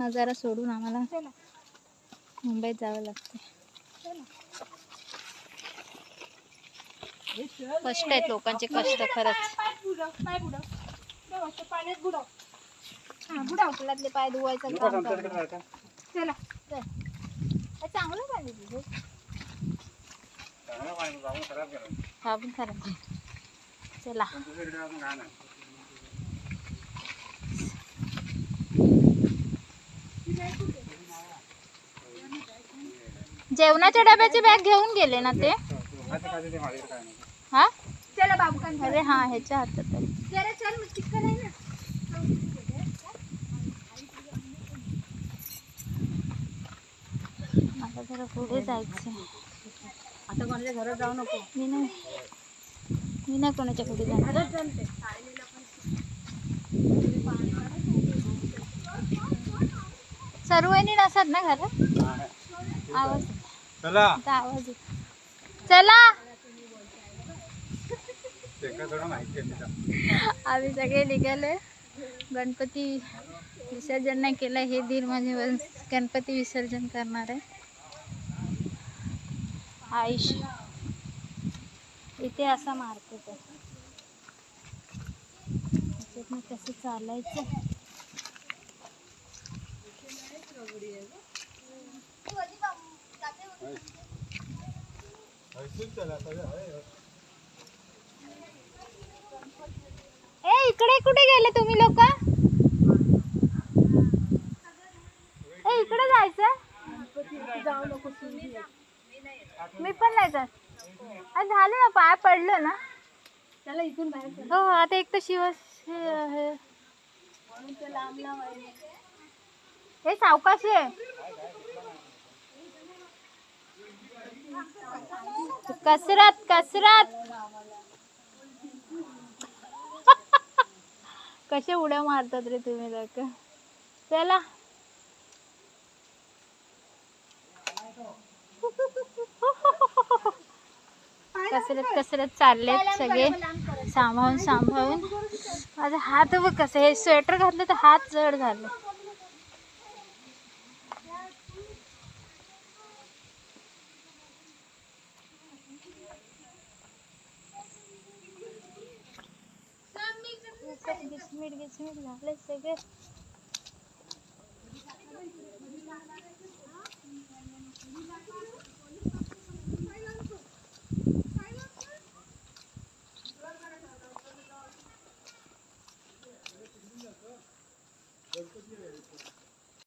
नजारा सोडून आम्हाला मुंबईत जावं लागते. कष्ट आहेत लोकांचे, कष्ट खरंच. बुडावले पाय धुवायचं काम चालू. चला चांगलं पाणी तुझं साबण खराब. चला जेवणाच्या डब्याची बॅग घेऊन गेले ना ते. हा चला बाबू. अरे हा ह्याच्या हातात आहे. जरा चल मग चिकन आहे ना. मला जरा पुढे जायचं. आता कोणाच्या घरात जाऊ नको. मी नाही कोणाच्या पुढे जाणार. सर्वांनी नसतात ना घरात. आवाज चला आवाज चला. आम्ही सगळे निघाले. गणपती विसर्जन नाही केलं. हे दीर म्हणजे गणपती विसर्जन करणार आहे. आयुष इथे असा मारतो तो. मग कसं चालायचं. ए इकडे कुठे गेले तुम्ही लोक. ए इकडे जायचं. मी पण नाही जात. झालं ना पाय पडलं ना. चला इथून बाहेर. हो आता एक तर हे सावकाश आहे. कसरत कसरत. कसे उड्या मारतात रे तुम्ही लोक. चला कसरत कसरत चाललेत सगळे. सांभाळून माझा हात बघ कसं. हे स्वेटर घातलं तर हात जड झाले. गिचमीट झाले सगळे.